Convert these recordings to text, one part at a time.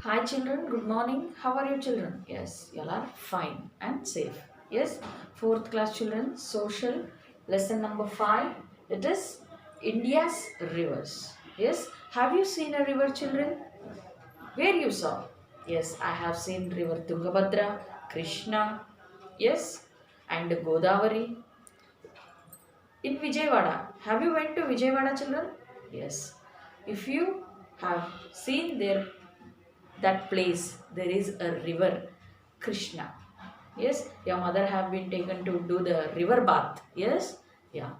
Hi children, good morning. How are you children? Yes, you all are fine and safe. Yes, fourth class children, social lesson number 5. It is India's rivers. Yes, have you seen a river children? Where you saw? Yes, I have seen river Tungabhadra, Krishna, yes, and Godavari. In Vijayawada, have you went to Vijayawada children? Yes. If you have seen there that place there is a river Krishna. Yes, your mother have been taken to do the river bath. Yes, yeah.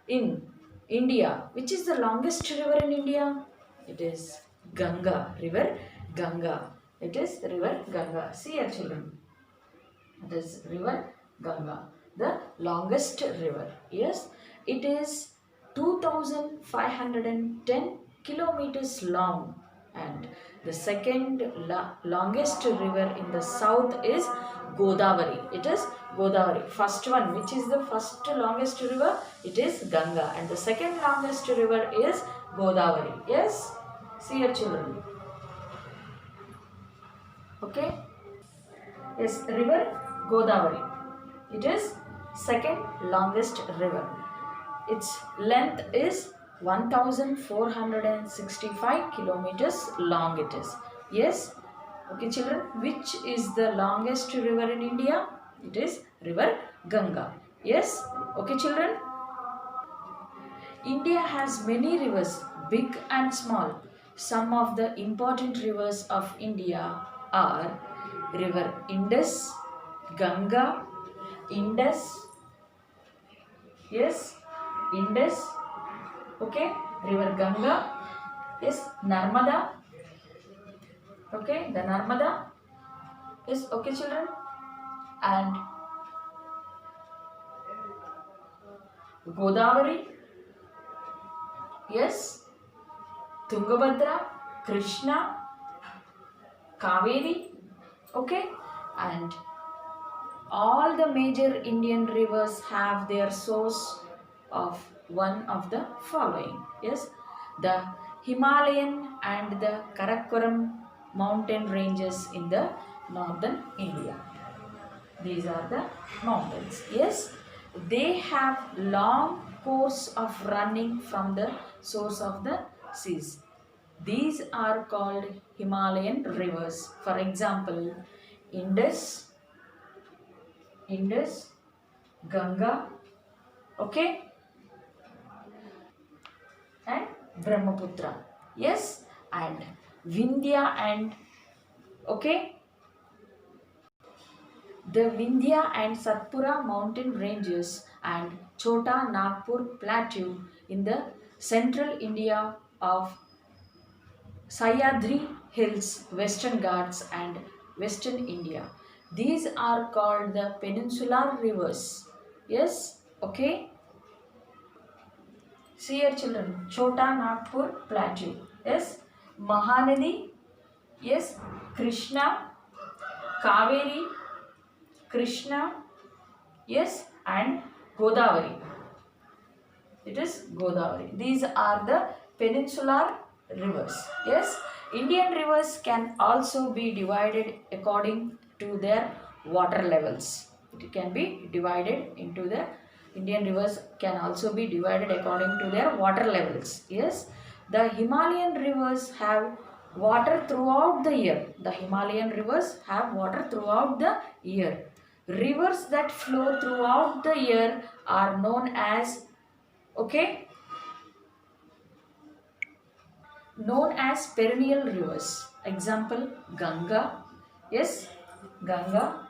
In India, which is the longest river in India? It is Ganga, river Ganga. It is river Ganga. See here children, it is river Ganga, the longest river. Yes, it is 2510 kilometers long, and the second longest river in the south is Godavari. It is Godavari. First one, which is the first longest river? It is Ganga, and the second longest river is Godavari. Yes, see your children. Okay. Yes, river Godavari. It is second longest river. Its length is 1465 kilometers long it is. Yes. Okay children, which is the longest river in India? It is river Ganga. Yes. Okay children. India has many rivers, big and small. Some of the important rivers of India are River Indus, Ganga, Indus, yes, Indus, okay, River Ganga, yes, Narmada, okay, the Narmada, yes, okay children, and Godavari, yes, Tungabhadra, Krishna, Kaveri, okay, and all the major Indian rivers have their source of one of the following. Yes, the Himalayan and the Karakoram mountain ranges in the northern India. These are the mountains. Yes, they have long course of running from the source of the seas. These are called Himalayan rivers. For example, Indus, Indus, Ganga, okay, and Brahmaputra. Yes, and Vindhya and okay, the Vindhya and Satpura mountain ranges and Chota Nagpur plateau in the central India of Sahyadri Hills, Western Ghats and Western India. These are called the peninsular rivers. Yes, okay. See here children, Chota Nagpur plateau. Yes, Mahanadi. Yes, Krishna, Kaveri, Krishna. Yes, and Godavari. It is Godavari. These are the peninsular rivers. Yes, Indian rivers can also be divided according to their water levels. It can be divided into the Indian rivers can also be divided according to their water levels. Yes, the Himalayan rivers have water throughout the year. The Himalayan rivers have water throughout the year. Rivers that flow throughout the year are known as okay, known as perennial rivers. Example, Ganga, yes, Ganga,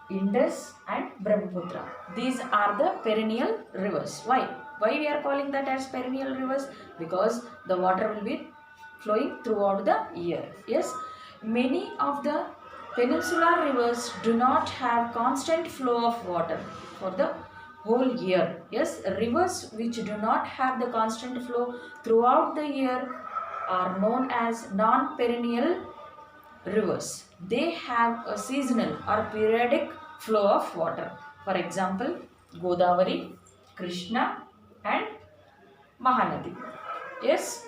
Indus and Brahmaputra. These are the perennial rivers. Why we are calling that as perennial rivers? Because the water will be flowing throughout the year. Yes, many of the peninsular rivers do not have constant flow of water for the whole year. Yes, rivers which do not have the constant flow throughout the year are known as non-perennial rivers. They have a seasonal or periodic flow of water. For example, Godavari, Krishna and Mahanadi. Yes,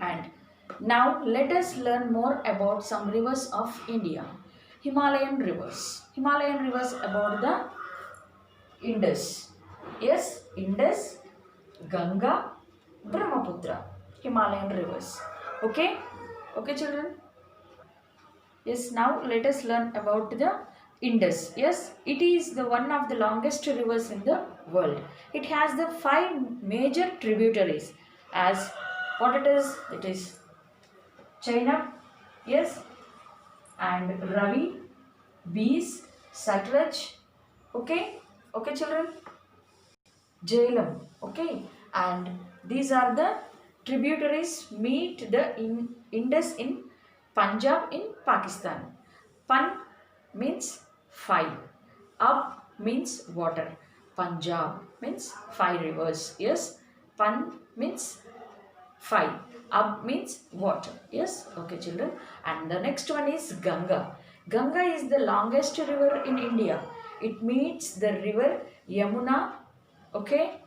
and Now let us learn more about some rivers of India. Himalayan rivers. Himalayan rivers about the Indus. Yes, Indus, Ganga, Brahmaputra. Himalayan rivers. Okay? Okay, children? Yes, now let us learn about the Indus. Yes, it is the one of the longest rivers in the world. It has the five major tributaries as what it is. It is China, yes, and Ravi, Bees, Satluj. Okay, okay, children. Jhelum. Okay, and these are the tributaries meet the Indus in Punjab in Pakistan. Pan means five. Ab means water. Punjab means five rivers. Yes, Pan means five. Ab means water. Yes, okay, children. And the next one is Ganga. Ganga is the longest river in India. It meets the river Yamuna. Okay,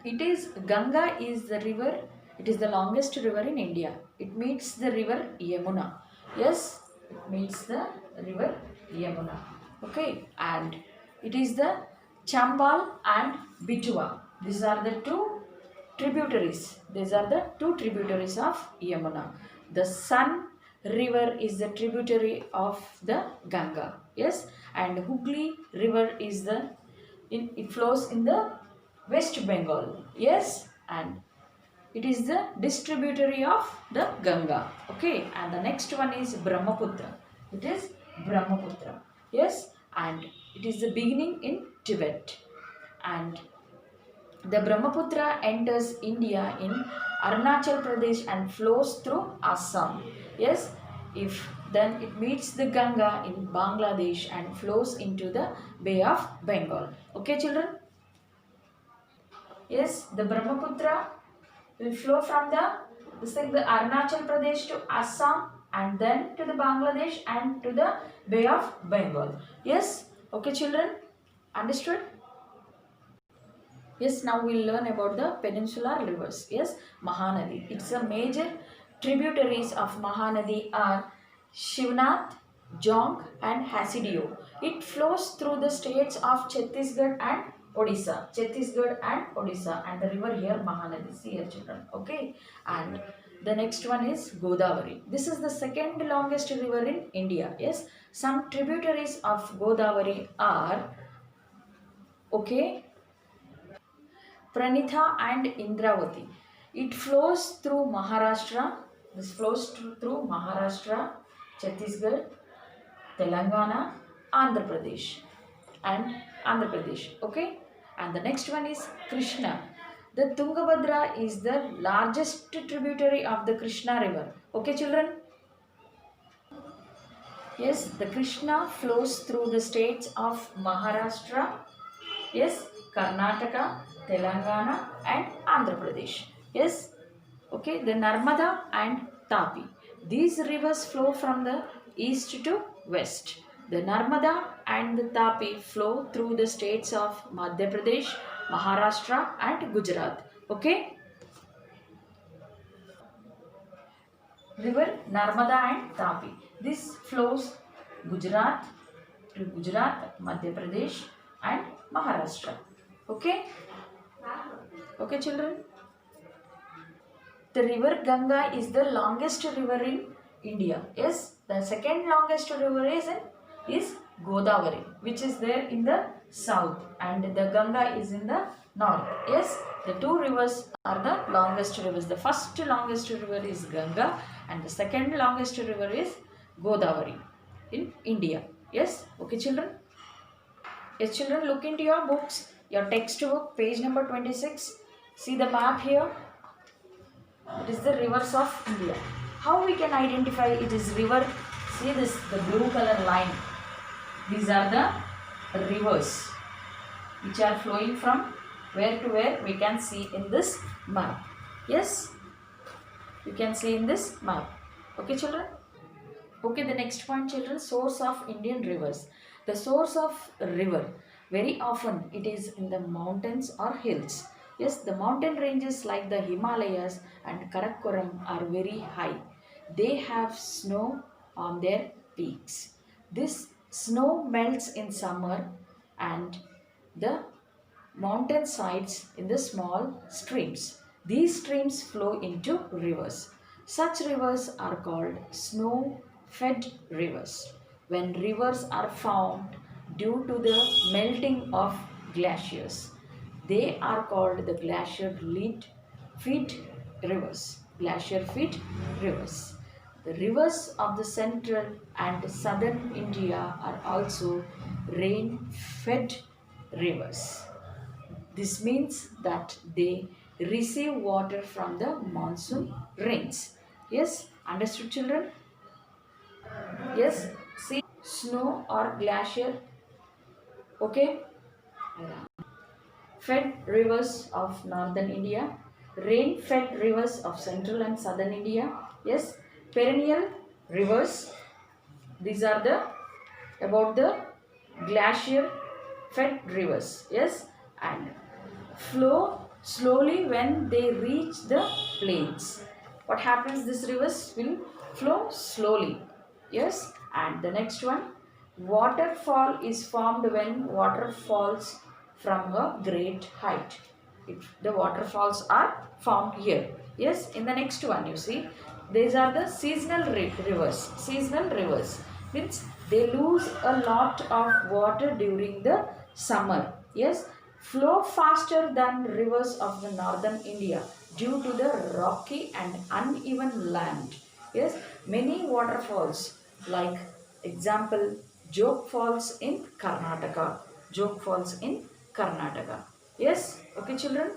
it is Ganga is the river. It is the longest river in India. It meets the river Yamuna. Yes, it meets the river Yamuna. Okay, and it is the Chambal and Bitua. These are the two tributaries. These are the two tributaries of Yamuna. The Sun river is the tributary of the Ganga. Yes, and Hooghly river is the it flows in the West Bengal. Yes, and it is the distributary of the Ganga. Okay, and the next one is Brahmaputra. It is Brahmaputra. Yes, and it is the beginning in Tibet. And the Brahmaputra enters India in Arunachal Pradesh and flows through Assam. Yes, if then it meets the Ganga in Bangladesh and flows into the Bay of Bengal. Okay, children? Yes, the Brahmaputra will flow from the Arunachal Pradesh to Assam and then to the Bangladesh and to the Bay of Bengal. Yes, okay, children? Understood? Yes, now we'll learn about the peninsular rivers. Yes, Mahanadi. It's a major tributaries of Mahanadi are Shivnath, Jong and Hasidio. It flows through the states of Chhattisgarh and Odisha. Chhattisgarh and Odisha, and the river here Mahanadi. See here, children. Okay, and the next one is Godavari. This is the second longest river in India. Yes, some tributaries of Godavari are okay, Pranitha and Indravati. It flows through Maharashtra. This flows through Maharashtra, Chhattisgarh, Telangana, Andhra Pradesh, and Andhra Pradesh. Okay, and the next one is Krishna. The Tungabhadra is the largest tributary of the Krishna river. Okay, children. Yes, the Krishna flows through the states of Maharashtra, yes, Karnataka, Telangana and Andhra Pradesh. Yes, okay, the Narmada and Tapi. These rivers flow from the east to west. The Narmada and the Tapi flow through the states of Madhya Pradesh, Maharashtra and Gujarat. Okay, river Narmada and Tapi. This flows Gujarat to Gujarat, Madhya Pradesh and Maharashtra. Okay? Okay, children? The river Ganga is the longest river in India. Yes, the second longest river is Godavari, which is there in the south, and the Ganga is in the north. Yes, the two rivers are the longest rivers. The first longest river is Ganga and the second longest river is Godavari in India. Yes, okay, children? Yes, children, look into your books, your textbook, page number 26. See the map here. It is the rivers of India. How we can identify it is river? See this, the blue color line. These are the rivers which are flowing from where to where we can see in this map. Yes, you can see in this map. Okay, children? Okay, the next point, children, source of Indian rivers. The source of river, very often it is in the mountains or hills. Yes, the mountain ranges like the Himalayas and Karakoram are very high. They have snow on their peaks. This snow melts in summer and the mountain sides in the small streams. These streams flow into rivers. Such rivers are called snow fed rivers. When rivers are formed due to the melting of glaciers, they are called the glacier feed rivers. Glacier feed rivers. The rivers of the central and southern India are also rain fed rivers. This means that they receive water from the monsoon rains. Yes, understood children? Yes, see snow or glacier. Okay, fed rivers of northern India, rain fed rivers of central and southern India. Yes, perennial rivers. These are the about the glacier fed rivers. Yes, and flow slowly when they reach the plains. What happens? These rivers will flow slowly. Yes, and the next one, waterfall is formed when water falls from a great height. If the waterfalls are formed here. Yes, in the next one you see, these are the seasonal rivers. Seasonal rivers means they lose a lot of water during the summer. Yes, flow faster than rivers of the northern India due to the rocky and uneven land. Yes, many waterfalls like example Jog Falls in Karnataka. Jog Falls in Karnataka. Yes, okay children.